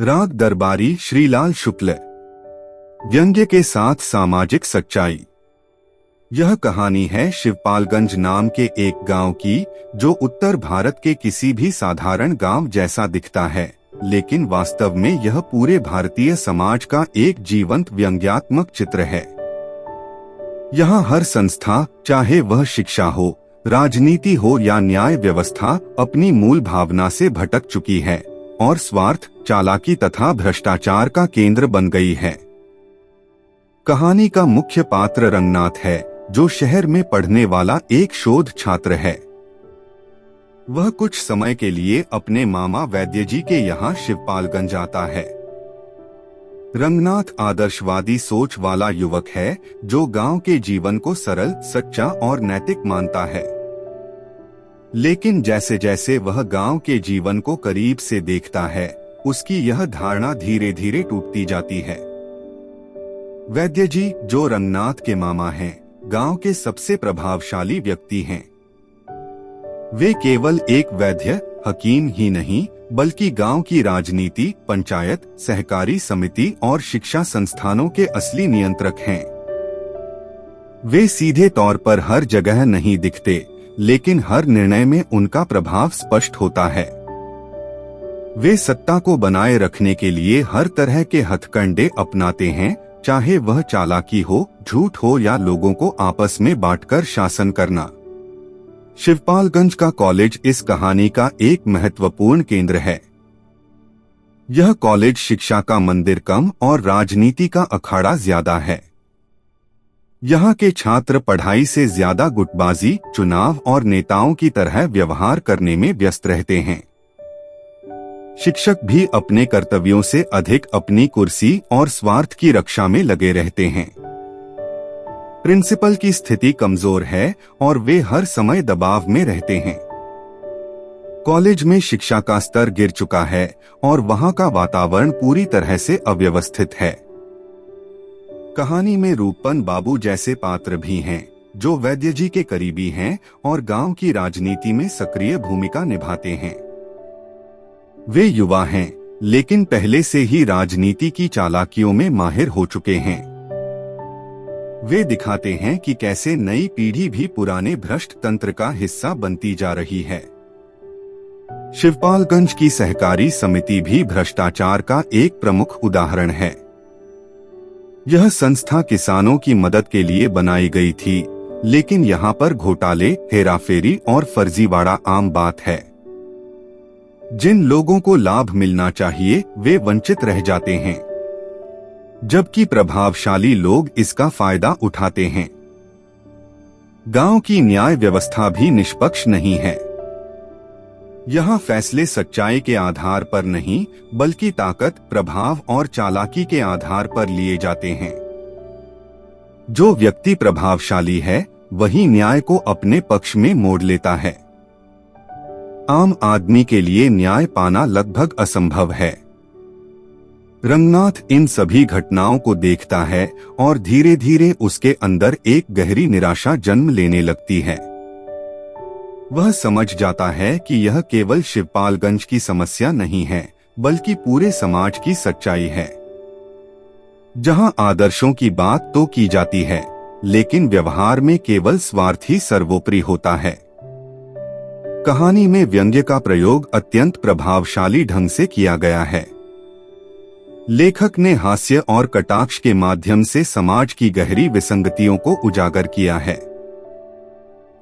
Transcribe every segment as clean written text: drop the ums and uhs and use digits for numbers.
राग दरबारी श्रीलाल शुक्ल। व्यंग्य के साथ सामाजिक सच्चाई। यह कहानी है शिवपालगंज नाम के एक गांव की, जो उत्तर भारत के किसी भी साधारण गांव जैसा दिखता है, लेकिन वास्तव में यह पूरे भारतीय समाज का एक जीवंत व्यंग्यात्मक चित्र है। यहाँ हर संस्था, चाहे वह शिक्षा हो, राजनीति हो या न्याय व्यवस्था, अपनी मूल भावना से भटक चुकी है और स्वार्थ, चालाकी तथा भ्रष्टाचार का केंद्र बन गई है। कहानी का मुख्य पात्र रंगनाथ है, जो शहर में पढ़ने वाला एक शोध छात्र है। वह कुछ समय के लिए अपने मामा वैद्य जी के यहाँ शिवपालगंज आता है। रंगनाथ आदर्शवादी सोच वाला युवक है, जो गांव के जीवन को सरल, सच्चा और नैतिक मानता है। लेकिन जैसे जैसे वह गांव के जीवन को करीब से देखता है, उसकी यह धारणा धीरे धीरे टूटती जाती है। वैद्य जी, जो रंगनाथ के मामा हैं, गांव के सबसे प्रभावशाली व्यक्ति हैं। वे केवल एक वैद्य, हकीम ही नहीं, बल्कि गांव की राजनीति, पंचायत, सहकारी समिति और शिक्षा संस्थानों के असली नियंत्रक हैं। वे सीधे तौर पर हर जगह नहीं दिखते, लेकिन हर निर्णय में उनका प्रभाव स्पष्ट होता है। वे सत्ता को बनाए रखने के लिए हर तरह के हथकंडे अपनाते हैं, चाहे वह चालाकी हो, झूठ हो या लोगों को आपस में बांटकर शासन करना। शिवपालगंज का कॉलेज इस कहानी का एक महत्वपूर्ण केंद्र है। यह कॉलेज शिक्षा का मंदिर कम और राजनीति का अखाड़ा ज्यादा है। यहाँ के छात्र पढ़ाई से ज्यादा गुटबाजी, चुनाव और नेताओं की तरह व्यवहार करने में व्यस्त रहते हैं। शिक्षक भी अपने कर्तव्यों से अधिक अपनी कुर्सी और स्वार्थ की रक्षा में लगे रहते हैं। प्रिंसिपल की स्थिति कमजोर है और वे हर समय दबाव में रहते हैं। कॉलेज में शिक्षा का स्तर गिर चुका है और वहाँ का वातावरण पूरी तरह से अव्यवस्थित है। कहानी में रूपन बाबू जैसे पात्र भी हैं, जो वैद्य जी के करीबी हैं और गांव की राजनीति में सक्रिय भूमिका निभाते हैं। वे युवा हैं, लेकिन पहले से ही राजनीति की चालाकियों में माहिर हो चुके हैं। वे दिखाते हैं कि कैसे नई पीढ़ी भी पुराने भ्रष्ट तंत्र का हिस्सा बनती जा रही है। शिवपालगंज की सहकारी समिति भी भ्रष्टाचार का एक प्रमुख उदाहरण है। यह संस्था किसानों की मदद के लिए बनाई गई थी, लेकिन यहाँ पर घोटाले, हेराफेरी और फर्जीवाड़ा आम बात है। जिन लोगों को लाभ मिलना चाहिए, वे वंचित रह जाते हैं, जबकि प्रभावशाली लोग इसका फायदा उठाते हैं। गांव की न्याय व्यवस्था भी निष्पक्ष नहीं है। यहाँ फैसले सच्चाई के आधार पर नहीं, बल्कि ताकत, प्रभाव और चालाकी के आधार पर लिए जाते हैं। जो व्यक्ति प्रभावशाली है, वही न्याय को अपने पक्ष में मोड़ लेता है। आम आदमी के लिए न्याय पाना लगभग असंभव है। रंगनाथ इन सभी घटनाओं को देखता है और धीरे धीरे उसके अंदर एक गहरी निराशा जन्म लेने लगती है। वह समझ जाता है कि यह केवल शिवपालगंज की समस्या नहीं है, बल्कि पूरे समाज की सच्चाई है, जहां आदर्शों की बात तो की जाती है, लेकिन व्यवहार में केवल स्वार्थ ही सर्वोपरि होता है। कहानी में व्यंग्य का प्रयोग अत्यंत प्रभावशाली ढंग से किया गया है। लेखक ने हास्य और कटाक्ष के माध्यम से समाज की गहरी विसंगतियों को उजागर किया है।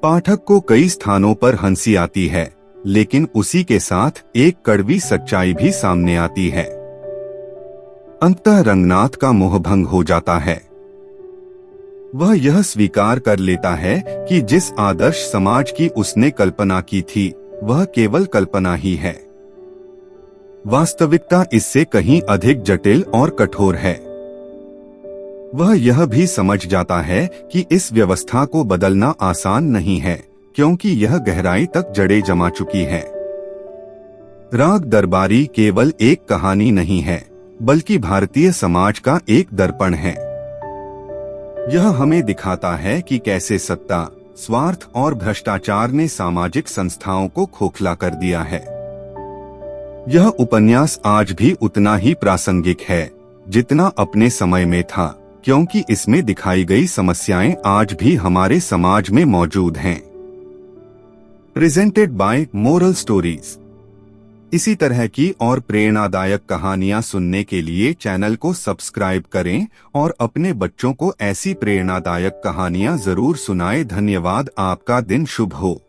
पाठक को कई स्थानों पर हंसी आती है, लेकिन उसी के साथ एक कड़वी सच्चाई भी सामने आती है। अंततः रंगनाथ का मोहभंग हो जाता है। वह यह स्वीकार कर लेता है कि जिस आदर्श समाज की उसने कल्पना की थी, वह केवल कल्पना ही है। वास्तविकता इससे कहीं अधिक जटिल और कठोर है। वह यह भी समझ जाता है कि इस व्यवस्था को बदलना आसान नहीं है, क्योंकि यह गहराई तक जड़ें जमा चुकी है। राग दरबारी केवल एक कहानी नहीं है, बल्कि भारतीय समाज का एक दर्पण है। यह हमें दिखाता है कि कैसे सत्ता, स्वार्थ और भ्रष्टाचार ने सामाजिक संस्थाओं को खोखला कर दिया है। यह उपन्यास आज भी उतना ही प्रासंगिक है जितना अपने समय में था, क्योंकि इसमें दिखाई गई समस्याएं आज भी हमारे समाज में मौजूद हैं। Presented by moral stories. इसी तरह की और प्रेरणादायक कहानियां सुनने के लिए चैनल को सब्सक्राइब करें और अपने बच्चों को ऐसी प्रेरणादायक कहानियां जरूर सुनाएं। धन्यवाद। आपका दिन शुभ हो।